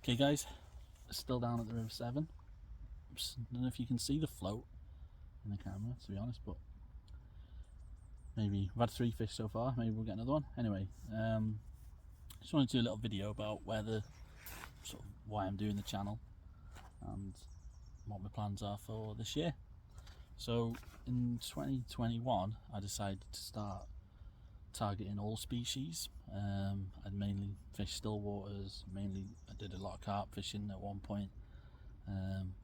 Okay guys, still down at the River Severn. I don't know if you can see the float in the camera, to be honest, but maybe we've had 3 fish so far, maybe we'll get another one. Anyway, just wanted to do a little video about why I'm doing the channel and what my plans are for this year. So in 2021 I decided to start targeting all species. I'd mainly fished still waters, I did a lot of carp fishing at one point,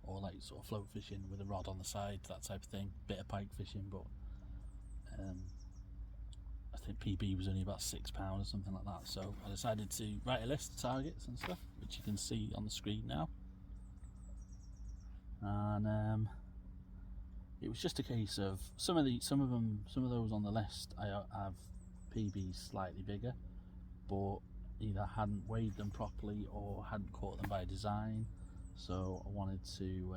or like sort of float fishing with a rod on the side, that type of thing, bit of pike fishing, but I think PB was only about £6 or something like that. So I decided to write a list of targets and stuff, which you can see on the screen now. And it was just a case of some of those on the list I have PBs slightly bigger, but either hadn't weighed them properly or hadn't caught them by design. So I wanted to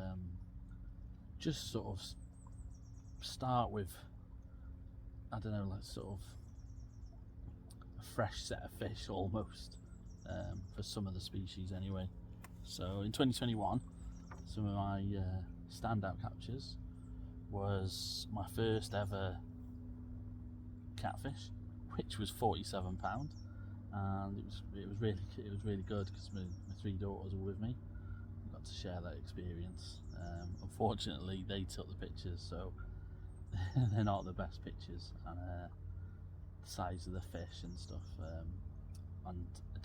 just sort of start with, I don't know, like sort of a fresh set of fish almost, for some of the species anyway. So in 2021, some of my standout captures was my first ever catfish, which was £47, and it was really good because my 3 daughters were with me. I got to share that experience. Unfortunately, they took the pictures, so they're not the best pictures, and the size of the fish and stuff. And I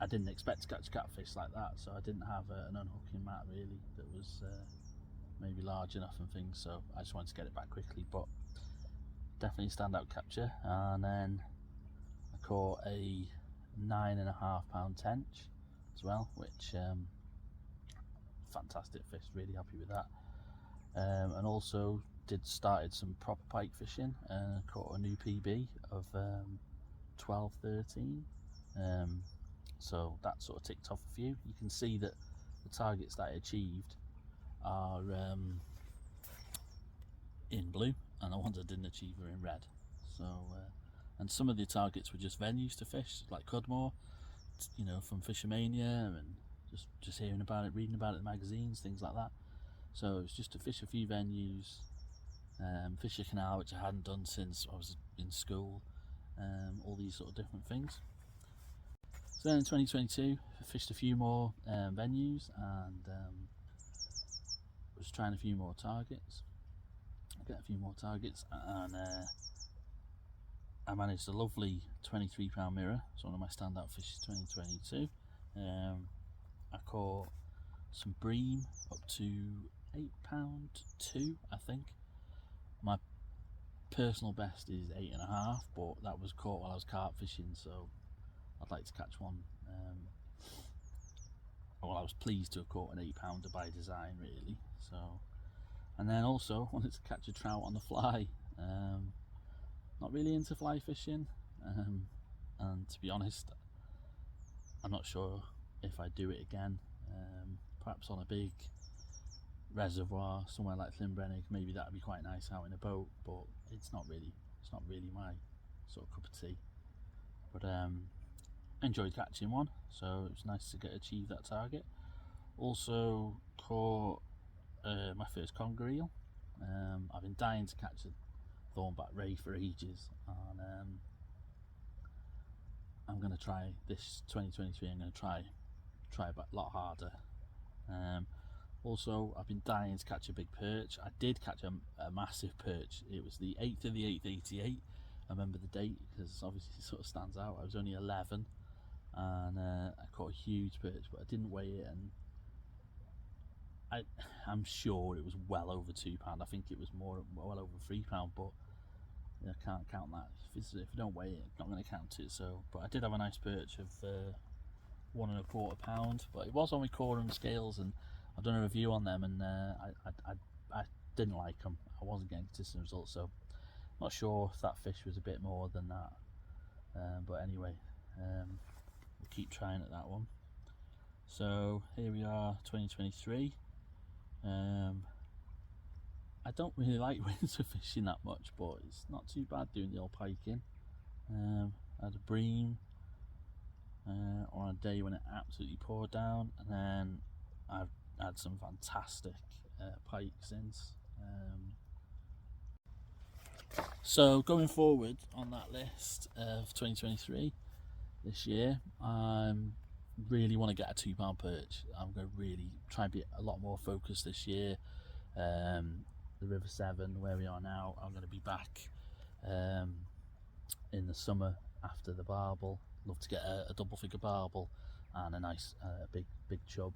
didn't expect to catch catfish like that, so I didn't have an unhooking mat really that was maybe large enough and things. So I just wanted to get it back quickly, but definitely standout capture. And then I caught a 9.5 pound tench as well, which fantastic fish, really happy with that. And also started some proper pike fishing and caught a new PB of 12-13. So that sort of ticked off a few. You can see that the targets that I achieved are in blue, and the ones I didn't achieve are in red. So and some of the targets were just venues to fish, like Cudmore, you know, from Fishermania, and just hearing about it, reading about it in magazines, things like that. So it was just to fish a few venues, fish a canal, which I hadn't done since I was in school, all these sort of different things. So then in 2022 I fished a few more venues, and was trying a few more targets, and I managed a lovely £23 mirror. It's one of my standout fishes 2022. I caught some bream up to £8.2, I think. My personal best is 8.5, but that was caught while I was carp fishing, so I'd like to catch one. Well, I was pleased to have caught an 8-pounder by design, really. So, and then also wanted to catch a trout on the fly. Not really into fly fishing, and to be honest, I'm not sure if I do it again. Perhaps on a big reservoir somewhere like Llynbrennig, maybe that'd be quite nice out in a boat, but it's not really my sort of cup of tea. But enjoyed catching one, so it was nice to achieve that target. Also caught my first conger eel. I've been dying to catch a thornback ray for ages, and I'm going to try this 2023. I'm going to try a lot harder. Also, I've been dying to catch a big perch. I did catch a massive perch. It was the 8th of the 8th 88. I remember the date because obviously it sort of stands out. I was only 11, and I caught a huge perch, but I didn't weigh it, and I'm sure it was well over £2. I think it was well over £3, but I can't count that. If you don't weigh it, I'm not going to count it. So, but I did have a nice perch of £1.25, but it was on my Coram scales, and I've done a review on them, and I didn't like them. I wasn't getting consistent results, so not sure if that fish was a bit more than that. But anyway, we'll keep trying at that one. So here we are, 2023. I don't really like winter fishing that much, but it's not too bad doing the old piking. I had a bream or on a day when it absolutely poured down, and then I've had some fantastic pike since. So going forward on that list of 2023 this year, I really want to get a £2 perch. I'm going to really try and be a lot more focused this year. The River Severn, where we are now, I'm going to be back in the summer after the barbel. Love to get a double figure barbel and a nice big chub.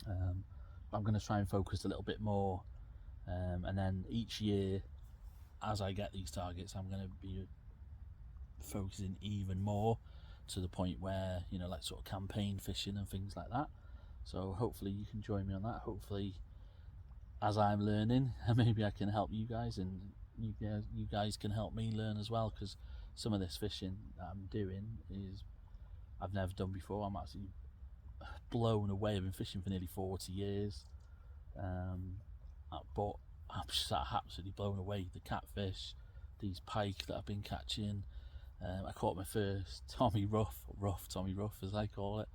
I'm going to try and focus a little bit more, and then each year as I get these targets, I'm going to be focusing even more to the point where, you know, like sort of campaign fishing and things like that. So hopefully you can join me on that. Hopefully, as I'm learning, maybe I can help you guys, and you guys can help me learn as well, because some of this fishing that I'm doing is I've never done before. I'm actually blown away. I've been fishing for nearly 40 years, but I'm just absolutely blown away. The catfish, these pike that I've been catching. I caught my first Tommy Rough as I call it.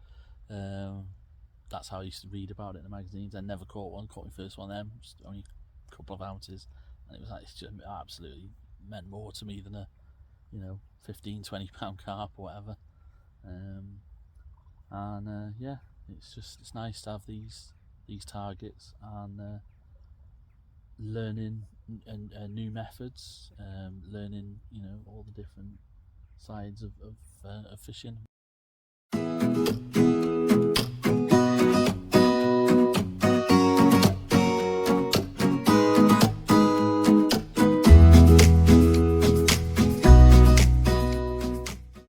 That's how I used to read about it in the magazines. I never caught one. Caught my first one of them, just only a couple of ounces, and it was like, it's just absolutely meant more to me than a, you know, 15-20 pound carp or whatever. Yeah, it's nice to have these targets and learning and new methods, learning, you know, all the different sides of fishing.